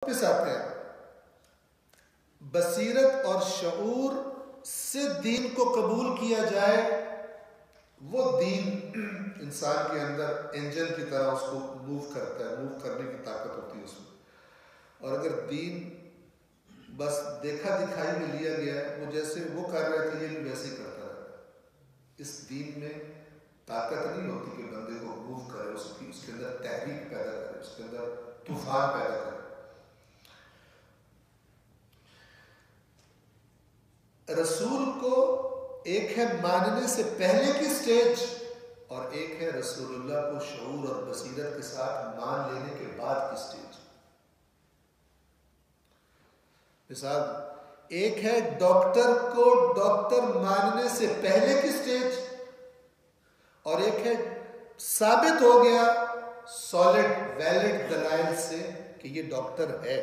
واپس آتے ہیں، بصیرت اور شعور سے دین کو قبول کیا جائے، وہ دین انسان کے اندر انجن کی طرح اس کو موو کرتا ہے، موو کرنے کی طاقت ہوتی ہے اس میں. اور اگر دین بس دیکھا دکھائی میں لیا گیا ہے، وہ جیسے وہ کر رہے تھے یہ بھی ویسے ہی کرتا رہتا ہے. اس دین میں طاقت نہیں ہوتی کہ بندے کو موو کرے، اس کے اندر تحریک پیدا کرے، اس کے اندر طوفان پیدا کرے. رسول کو ایک ہے ماننے سے پہلے کی سٹیج، اور ایک ہے رسول اللہ کو شعور اور بصیرت کے ساتھ مان لینے کے بعد کی سٹیج. مثال، ایک ہے ڈاکٹر کو ڈاکٹر ماننے سے پہلے کی سٹیج، اور ایک ہے ثابت ہو گیا سالڈ ویلڈ دلائل سے کہ یہ ڈاکٹر ہے،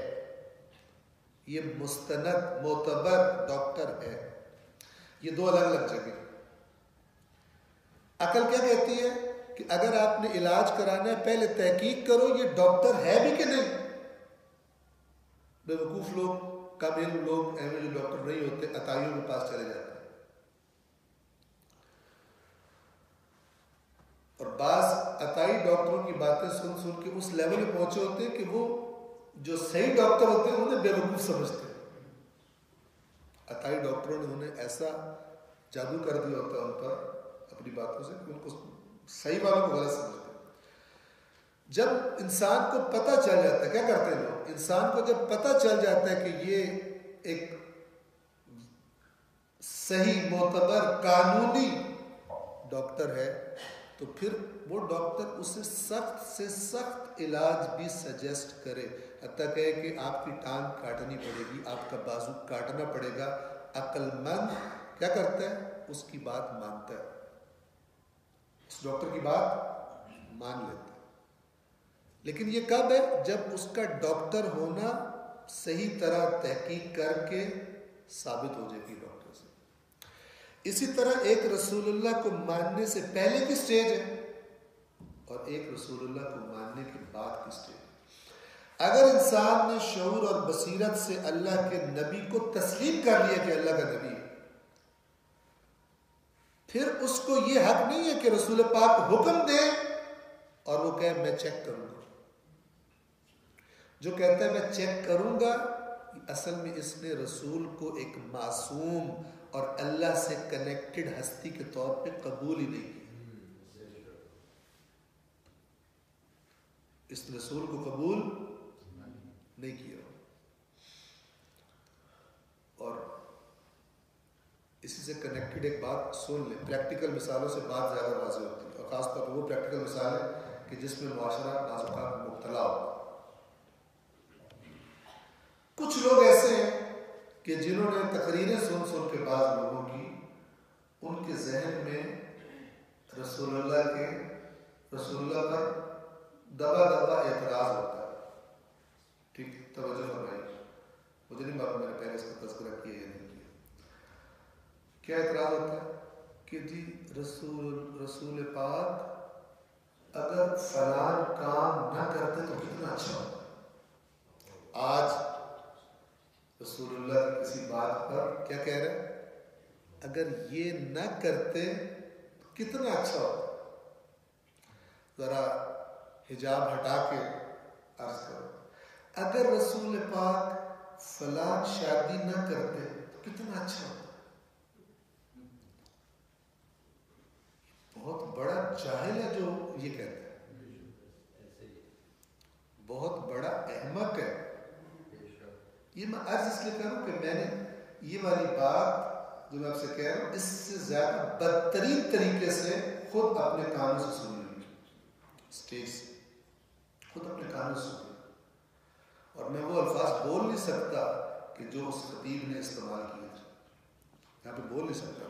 یہ مستند معتبر ڈاکٹر ہے. یہ دو الگ الگ جگہ. عقل کیا کہتی ہے کہ اگر آپ نے علاج کرانا ہے پہلے تحقیق کرو یہ ڈاکٹر ہے بھی کہ نہیں. بے وقوف لوگ، کم علم لوگ، ایم جو ڈاکٹر نہیں ہوتے، عطائیوں کے پاس چلے جاتے ہیں. اور بعض عطائی ڈاکٹروں کی باتیں سن سن کے اس لیول پہ پہنچے ہوتے ہیں کہ وہ جو صحیح ڈاکٹر ہوتے ہیں انہیں بے وقوف سمجھتے ہیں. عطائی ڈاکٹروں نے انہیں ایسا جادو کر دیا ہوتا ہے ان پر اپنی باتوں سے کہ ان کو صحیح والوں کو غلط سمجھتے ہیں. جب انسان کو پتہ چل جاتا ہے، کیا کرتے ہیں لوگ، انسان کو جب پتہ چل جاتا ہے کہ یہ ایک صحیح معتبر قانونی ڈاکٹر ہے، تو پھر وہ ڈاکٹر اسے سخت سے سخت علاج بھی سجیسٹ کرے، حتیٰ کہ آپ کی ٹانگ کاٹنی پڑے گی، آپ کا بازو کاٹنا پڑے گا. عقل مند کیا کرتا ہے، اس کی بات مانتا ہے، اس ڈاکٹر کی بات مان لیتا ہے. لیکن یہ کب ہے، جب اس کا ڈاکٹر ہونا صحیح طرح تحقیق کر کے ثابت ہو جائے گی ڈاکٹر سے. اسی طرح ایک رسول اللہ کو ماننے سے پہلے کی سٹیج ہے اور ایک رسول اللہ کو ماننے کے بعد کی سٹیج. اگر انسان نے شعور اور بصیرت سے اللہ کے نبی کو تسلیم کر لیا کہ اللہ کا نبی ہے، پھر اس کو یہ حق نہیں ہے کہ رسول پاک حکم دے اور وہ کہے میں چیک کروں گا. جو کہتا ہے میں چیک کروں گا، اصل میں اس نے رسول کو ایک معصوم اور اللہ سے کنیکٹڈ ہستی کے طور پہ قبول ہی نہیں کیا. اس رسول کو قبول نہیں کیا. اور اسی سے کنیکٹڈ ایک بات سن لیں، پریکٹیکل مثالوں سے بات زیادہ واضح ہوتی ہے، اور خاص طور پر وہ پریکٹیکل مثال ہے کہ جس میں معاشرہ بعض اوقات مبتلا ہو. کچھ لوگ ایسے ہیں کہ جنہوں نے تقریریں سن سن کے بعض لوگوں کی، ان کے ذہن میں رسول اللہ پر دبا دبا اعتراض ہوتا ہے. ٹھیک، توجہ فرمائیے، مجھے نہیں معلوم میں نے پہلے اس کا تذکرہ کیا یا نہیں کیا. کیا اعتراض ہوتا ہے کہ جی رسول پاک اگر فلان کام نہ کرتے تو کتنا اچھا ہوتا. آج رسول اللہ کی کسی بات پر کیا کہہ رہے، اگر یہ نہ کرتے تو کتنا اچھا ہوتا. ذرا حجاب ہٹا کے عرض کرو، اگر رسول پاک فلان شادی نہ کرتے تو کتنا اچھا ہوتا. بہت بڑا جاہل ہے جو یہ کہتا ہے، بہت بڑا احمق ہے. یہ میں عرض اس لیے کروں کہ میں نے یہ والی بات جو میں آپ سے کہہ رہا ہوں اس سے زیادہ بدترین طریقے سے خود اپنے کانوں سے سن لی، اسٹیج سے خود اپنے کانوں سے سن لی. اور میں وہ الفاظ بول نہیں سکتا کہ جو اس خطیب نے استعمال کیے تھے، یہاں پہ بول نہیں سکتا.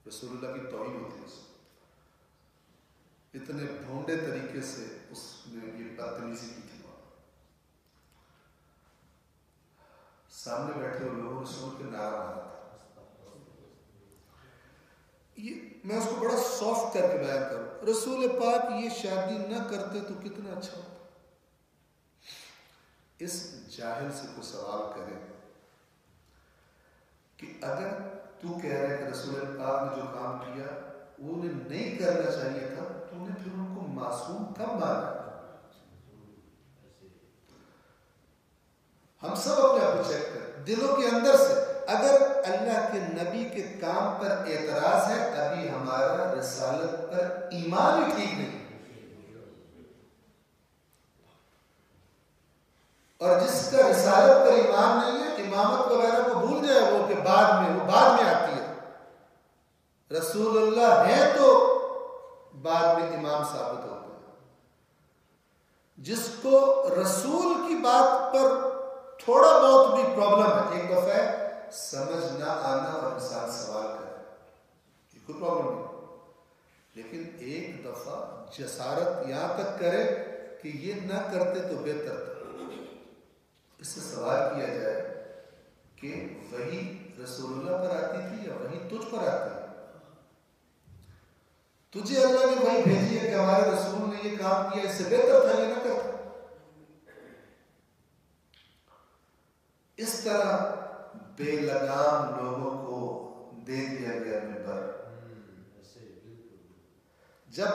رسول اللہ کی توہین ہوتی ہے. اتنے بھونڈے طریقے سے اس نے یہ بدتمیزی کی تھی. سامنے بیٹھے ہوئے لوگوں نے سن کے نعرہ مارا تھا. یہ میں اس کو بڑا سافٹ کر کے بیان کروں، رسول پاک یہ شادی نہ کرتے تو کتنا اچھا ہوتا. اس جاہل سے کوئی سوال کرے کہ اگر تو کہہ رہے کہ رسول پاک نے جو کام کیا وہ انہیں نہیں کرنا چاہیے تھا، تو نے پھر ان کو معصوم کب مانا؟ ہم سب اپنے آپ کو چیک کریں دلوں کے اندر سے، اگر اللہ کے نبی کے کام پر اعتراض ہے، ابھی ہمارا رسالت پر ایمان ہی ٹھیک نہیں، اور جس کا رسالت پر ایمان نہیں ہے امامت وغیرہ کو بھول جائے وہ کہ بعد میں آتی ہے، رسول اللہ ہے تو بعد میں امام ثابت ہوتے ہیں۔ جس کو رسول کی بات پر تھوڑا بہت بھی پرابلم ہے، ایک دفعہ سمجھ نہ آنا اور انسان سوال کرے، یہ کوئی پرابلم نہیں، لیکن ایک دفعہ جسارت یہاں تک کرے کہ یہ نہ کرتے تو بہتر تھا، اس سے سوال کیا جائے کہ وہی رسول اللہ پر آتی تھی یا وہی تجھ پر آتی ہے؟ تجھے اللہ نے وہی بھیجی ہے کہ ہمارے رسول نے یہ کام کیا، اس سے بہتر تھا یہ نہ کرتا۔ اس طرح بے لگام لوگوں کو دے دیا گیا منبر۔ جب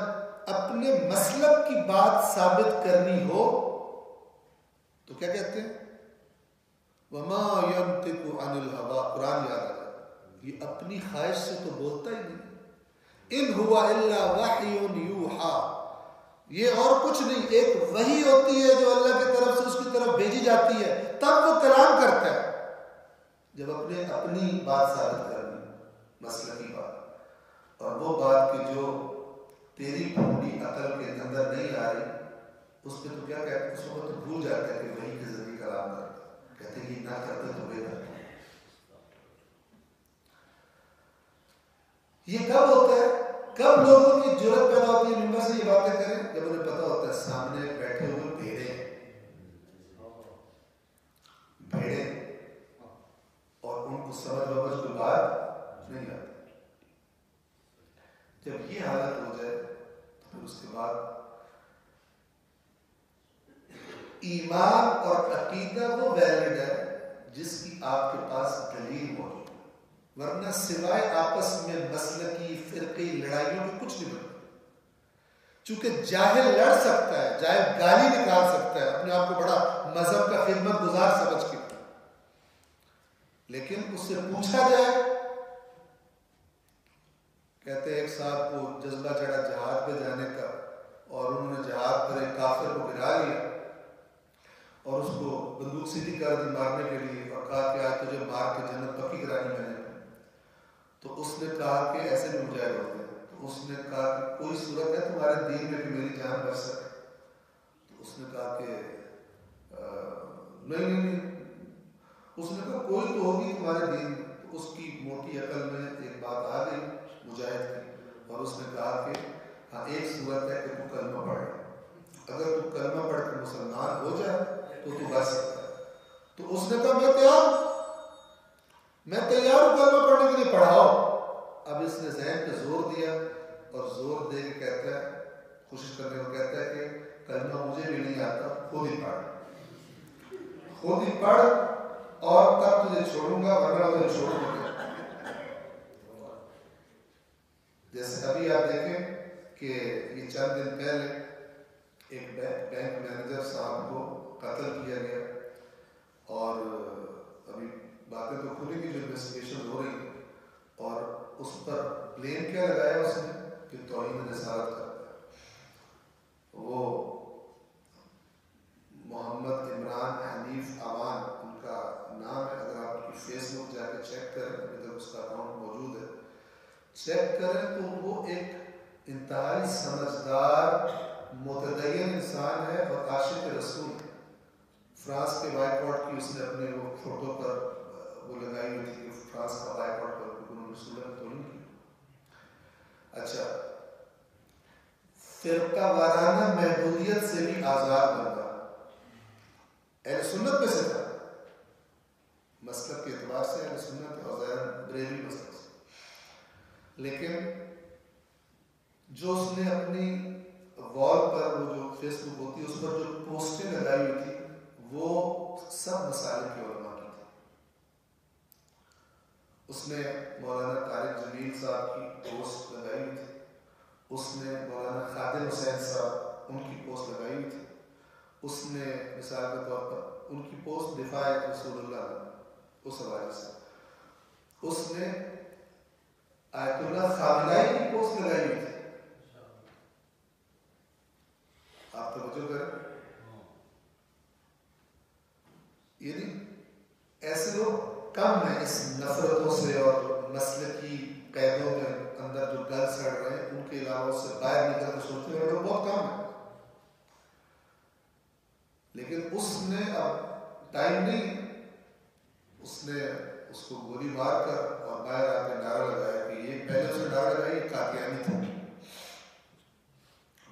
اپنے مسلک کی بات ثابت کرنی ہو تو کیا کہتے ہیں؟ وما ينطق عن الهوى، قرآن یاد آ جائے، یہ اپنی خواہش سے تو بولتا ہی نہیں، ان هو الا وحی یوحی، یہ اور کچھ نہیں، ایک وحی ہوتی ہے جو اللہ کی طرف سے اس کی طرف بھیجی جاتی ہے، تب وہ کلام کرتا ہے جب اپنی بات ثابت کرنی، مسلکی بات، اور وہ بات کہ جو تیری پوری عقل کے اندر نہیں آ رہی، اس پہ تو کیا کہتے ہیں، اس وقت تو بھول جاتا ہے کہ وحی کے ذریعے کلام کرتا، کہتے ہیں کہ نہ کرتے تو بہتر۔ یہ کب ہوتا ہے، کب لوگوں کی جرات پیدا ہوتی ہے منبر سے یہ باتیں کریں؟ جب انہیں پتا ہوتا ہے سامنے بیٹھے ہوئے بھیڑے اور ان کو سمجھ بمجھ کوئی بات نہیں آتی۔ جب یہ حالت ہو جائے تو پھر اس کے بعد ایمان اور عقیدہ وہ ویلڈ ہے جس کی آپ کے پاس دلیل موجود، ورنہ سوائے آپس میں مسلکی فرقی لڑائیوں کے کچھ نہیں بنتا۔ چونکہ جاہل لڑ سکتا ہے، جاہل گالی نکال سکتا ہے اپنے آپ کو بڑا مذہب کا خدمت گزار سمجھ کے، لیکن اس سے پوچھا جائے، کہتے ایک صاحب کو جذبہ چڑھا جہاد پہ جانے کا، اور انہوں نے جہاد پر ایک کافر کو گرا لیا اور اس کو بندوق سیدھی کر دی مارنے کے لیے، اور کہا کہ آج تجھے مار کے جنت پکی کرانی میں نے۔ تو اس نے کہا کہ ایسے بھی مجاہد ہوتے ہیں، تو اس نے کہا کہ کوئی صورت ہے تمہارے دین میں کہ میری جان بچ سکے؟ تو اس نے کہا کہ نہیں، اس نے کہا کوئی تو ہوگی تمہارے دین میں۔ تو اس کی موٹی عقل میں ایک بات آ گئی مجاہد کی، اور اس نے کہا کہ ہاں ایک صورت ہے کہ تو کلمہ پڑھے، اگر تو کلمہ پڑھ کے مسلمان ہو جائے تو بچ سکتا ہے۔ تو اس نے کہا میں تیار ہوں کلمہ پڑھنے کے لیے، پڑھاؤ۔ اب اس نے ذہن پہ زور دیا، اور زور دے کے کہتا ہے، کوشش کرنے کو کہتا ہے کہ کلمہ مجھے بھی نہیں آتا، خود ہی پڑھ اور تب تجھے چھوڑوں گا، ورنہ تجھے چھوڑوں گا۔ جیسے ابھی آپ دیکھیں کہ یہ چند دن پہلے ایک بینک مینیجر صاحب کو قتل کیا گیا، اور ابھی باتیں تو کھلی کی جو انویسٹیگیشن ہو رہی ہے، اور اس پر بلیم کیا لگایا اس نے کہ توہین رسالت کرتا ہے۔ وہ محمد عمران حنیف عوان ان کا نام ہے، اگر آپ کی فیس بک جا کے چیک کریں، ابھی تک اس کا اکاؤنٹ موجود ہے، چیک کریں تو وہ ایک انتہائی سمجھدار متدین انسان ہے اور عاشق رسول۔ فرانس کے بائیکاٹ کی اس نے اپنے وہ فوٹو پر وہ لگائی ہوئی تھی کہ فرانس کا بائیکاٹ کر کے انہوں نے رسول اللہ تو نہیں کی۔ اچھا، فرقہ وارانہ محدودیت سے بھی آزاد بندہ، اہل سنت میں سے تھا، مسلک کے اعتبار سے اہل سنت اور ظاہر بریلوی مسلک سے، لیکن جو اس نے اپنی وال پر وہ جو فیس بک ہوتی ہے اس پر جو پوسٹیں لگائی ہوئی تھی وہ سب مسالک کے علماء کی تھی. اس نے مولانا طارق جمیل صاحب کی پوسٹ لگائی ہوئی تھی. اس نے مولانا خادم حسین صاحب ان کی پوسٹ لگائی ہوئی تھی. اس نے مثال کے طور پر ان کی پوسٹ دفاع رسول اللہ اس حوالے سے. اس نے آیت اللہ خامنائی کی پوسٹ لگائی ہوئی تھی. آپ توجہ کریں. یعنی ایسے لوگ کم ہیں اس نفرتوں سے اور مسلکی قیدوں میں اندر جو گل سڑ رہے ہیں ان کے علاوہ سے باہر نکل کے سوچتے ہیں لوگ بہت کم ہیں. لیکن اس نے اب ٹائم نہیں, اس نے اس کو گولی مار کر اور باہر آ کے نعرہ لگایا کہ یہ پہلے اس نے نعرہ لگایا یہ قادیانی تھا.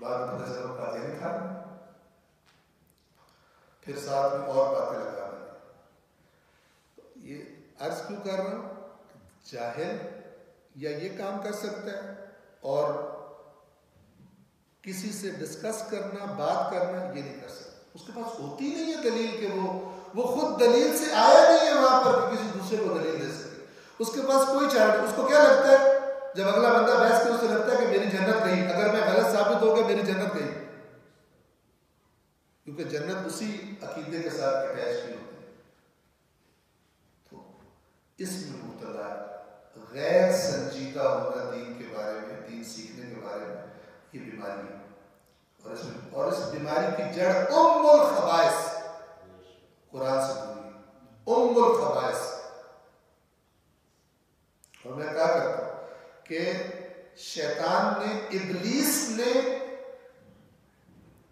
بعد میں پتہ چلا قادیانی تھا, پھر ساتھ میں اور باتیں لگا رہے ہیں. یہ عرض کیوں کر رہا ہوں, جاہل یا یہ کام کر سکتا ہے اور کسی سے ڈسکس کرنا بات کرنا یہ نہیں کر سکتا. اس کے پاس ہوتی نہیں ہے دلیل کہ وہ خود دلیل سے آیا نہیں ہے وہاں پر کہ کسی دوسرے کو دلیل دے سکے. اس کے پاس کوئی چارہ نہیں. اس کو کیا لگتا ہے جب اگلا بندہ بحث کرے اسے لگتا ہے کہ میری جنت گئی, اگر میں غلط ثابت ہو گیا میری جنت گئی, کیونکہ جنت اسی عقیدے کے ساتھ اٹیچ کی ہوتی ہے. تو اس میں مبتلا غیر سنجیدہ ہونا دین کے بارے میں, دین سیکھنے کے بارے میں, یہ بیماری ہے. اور اس بیماری کی جڑ ام الخبائث قرآن سے دوری, ام الخبائث. اور میں کہا کرتا ہوں کہ شیطان نے, ابلیس نے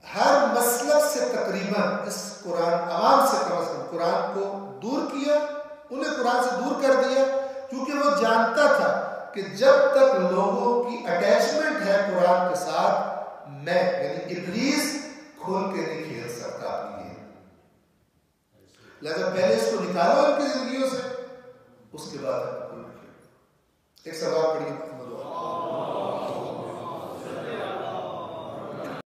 ہر مسلک سے تقریباً اس قرآن عوام سے کم از کم قرآن کو دور کیا, انہیں قرآن سے دور کر دیا, کیونکہ وہ جانتا تھا کہ جب تک لوگوں کی اٹیچمنٹ ہے قرآن کے ساتھ, میں یعنی ابلیس کھول کے نہیں کھیل سکتا اپنی گیم. لہذا پہلے اس کو نکالو ان کی زندگیوں سے, اس کے بعد کھول کے. ایک سوال پڑھیے.